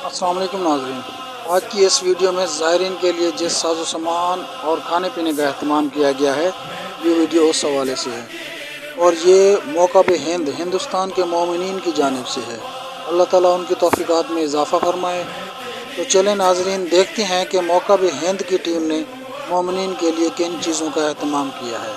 السلام علیکم ناظرین، آج کی اس ویڈیو میں زائرین کے لیے جس ساز و سامان اور کھانے پینے کا اہتمام کیا گیا ہے، یہ ویڈیو اس حوالے سے ہے اور یہ موقع ہند ہندوستان کے مومنین کی جانب سے ہے۔ اللہ تعالیٰ ان کی توفیقات میں اضافہ فرمائے۔ تو چلیں ناظرین، دیکھتے ہیں کہ موقع ہند کی ٹیم نے مومنین کے لیے کن چیزوں کا اہتمام کیا ہے۔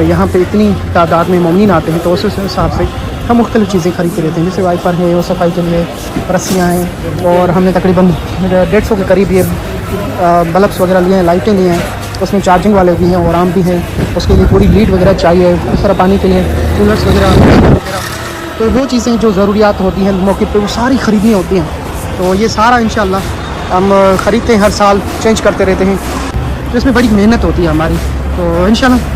یہاں پہ اتنی تعداد میں مومنین آتے ہیں تو اس حساب سے ہم مختلف چیزیں خرید کے لیتے ہیں، جیسے وائپر ہے، وہ صفائی کے لیے رسیاں ہیں، اور ہم نے تقریباً 150 کے قریب یہ بلبس وغیرہ لیے ہیں، لائٹیں لی ہیں، اس میں چارجنگ والے بھی ہیں اور عام بھی ہیں، اس کے لیے پوری لیڈ وغیرہ چاہیے، اس طرح پانی کے لیے کولرس وغیرہ تو وہ چیزیں جو ضروریات ہوتی ہیں موقع پہ وہ ساری خریدنی ہوتی ہیں۔ تو یہ سارا انشاءاللہ ہم خریدتے ہیں، ہر سال چینج کرتے رہتے ہیں، تو اس میں بڑی محنت ہوتی ہے ہماری۔ تو انشاءاللہ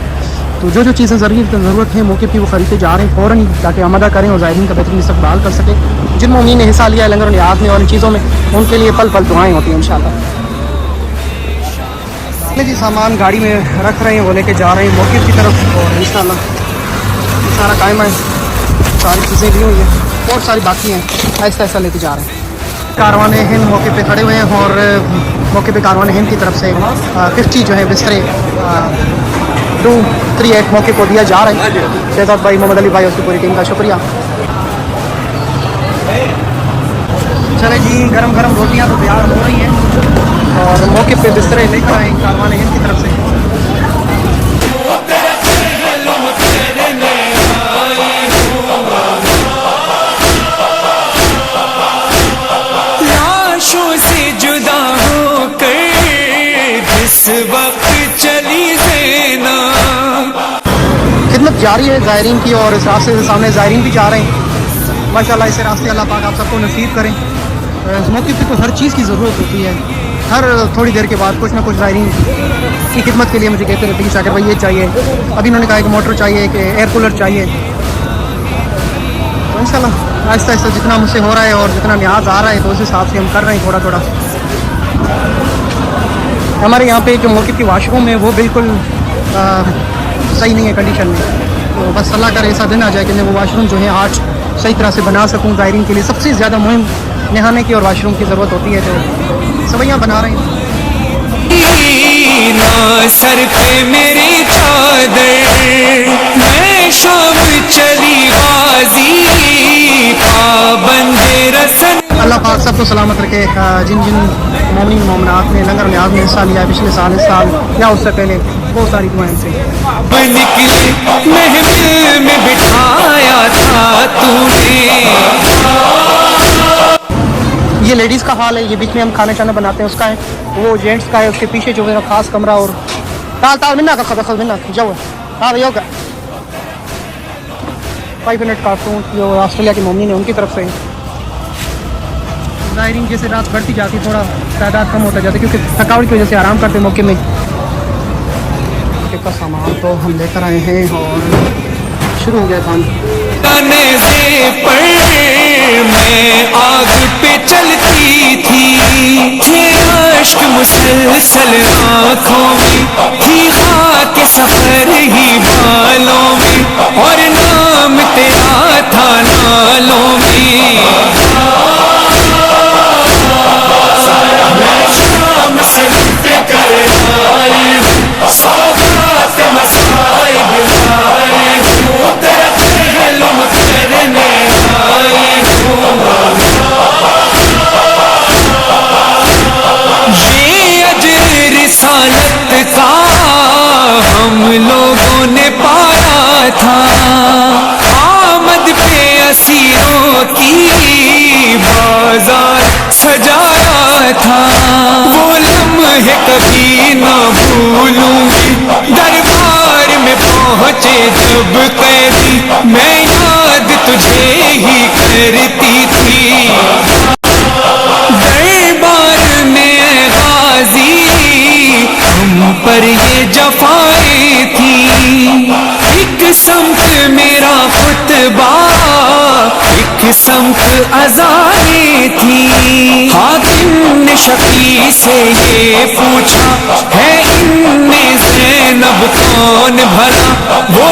تو جو چیزیں ضرورت ہے موقع پہ وہ خریدتے جا رہے ہیں فوراً ہی، تاکہ آمادہ کریں اور زائرین کا بہترین استقبال کر سکیں۔ جن مومنین نے حصہ لیا ہے لنگر و نیاز میں اور ان چیزوں میں، ان کے لیے پل پل دعائیں ہوتی ہیں انشاءاللہ۔ جی سامان گاڑی میں رکھ رہے ہیں، وہ لے کے جا رہے ہیں موقع کی طرف، اور انشاءاللہ یہ سارا قائم ہے، ساری چیزیں لی ہوئی ہیں اور ساری باقی ہیں، آہستہ آہستہ لیتے جا رہے ہیں۔ کاروان ہند موقع پہ کھڑے ہوئے ہیں اور موقع پہ کاروان ہند کی طرف سے 50 جو ہے بسترے 238 موقع کو دیا جا رہا ہے۔ شہزاد بھائی، محمد علی بھائی، اس کی پوری ٹیم کا شکریہ۔ چلے جی، گرم گرم روٹیاں تو تیار ہو رہی ہیں اور موقع پہ بسترے لے کر آئے کاروان ہند کی طرف سے۔ لاشوں سے جدا ہو کر جس وقت چلی زینب، خدمت جاری ہے زائرین کی، اور اس راستے سے سامنے زائرین بھی جا رہے ہیں ماشاءاللہ۔ اسے راستے اللہ پاک آپ سب کو نصیب کریں۔ اس موقع پہ تو ہر چیز کی ضرورت ہوتی ہے، ہر تھوڑی دیر کے بعد کچھ نہ کچھ زائرین کی خدمت کے لیے مجھے کہتے رہتے ہیں کہ شاکر بھائی یہ چاہیے، ابھی انہوں نے کہا کہ موٹر چاہیے، کہ ایئر کولر چاہیے۔ تو انشاءاللہ آہستہ آہستہ جتنا مجھ سے ہو رہا ہے اور جتنا نیاز آ رہا ہے تو اس حساب سے ہم کر رہے ہیں تھوڑا تھوڑا۔ ہمارے یہاں پہ جو موقع کی واش روم ہے وہ بالکل صحیح نہیں ہے کنڈیشن میں، تو بس اللہ کا ایسا دن آ جائے کہ میں وہ واش روم جو ہے آج صحیح طرح سے بنا سکوں۔ زائرین کے لیے سب سے زیادہ مہم نہانے کی اور واش روم کی ضرورت ہوتی ہے، تو سویاں بنا رہے ہیں۔ سر پہ میری چادر، میں شام چلی غازی، پابند رسن۔ اللہ پاک سب کو سلامت رکھے۔ جن جن مومنین مومنات نے لنگر نیاز میں حصہ لیا ہے پچھلے سال، اس سال یا اس سے پہلے، بہت ساری دعائیں سے نکلے محفل میں بٹھایا تھا تو نے۔ یہ لیڈیز کا حال ہے، یہ بیچ میں ہم کھانا شانا بناتے ہیں اس کا ہے، وہ جینٹس کا ہے، اس کے پیچھے جو ہے خاص کمرہ۔ اور تال منا کا خدخل منا جو ہاں بھائی ہوگا 5 منٹ کارٹون جو آسٹریلیا کے مومنین ہیں ان کی طرف سے۔ زائرین جیسے رات بڑھتی جاتی تھوڑا تعداد کم ہوتا جاتا ہے، کیونکہ تھکاوٹ کی وجہ سے آرام کرتے موقع میں۔ کا سامان تو ہم لے کر آئے ہیں اور شروع ہو گیا کام۔ میں آگ پہ چلتی تھی، تھے اشک مسلسل آنکھوں میں، تھی خاک سفر ہی بالوں میں، اور نام تیرا تھا نالوں میں۔ شام سے لٹ کر آئی ہوں، سوغات مصائب لائی ہوں، تیرا پہلم کرنے آئی ہوں۔ یہ اجر رسالت کا ہم لوگوں نے پایا تھا، آمد پہ اسیروں کی بازار سجایا تھا، وہ لمحے کبھی نہ بھولوں گی، دربار میں پہنچے جب قیدی، میں یاد تجھے ہی کرتی تھی، دربار میں غازی ہم پر یہ جفائیں تھی، ایک سمت میرا خطبہ، ایک سمت اذانیں تھی۔ حاکم نے شفیع سے یہ پوچھا، ہے ان میں زینب کون بھلا، وہ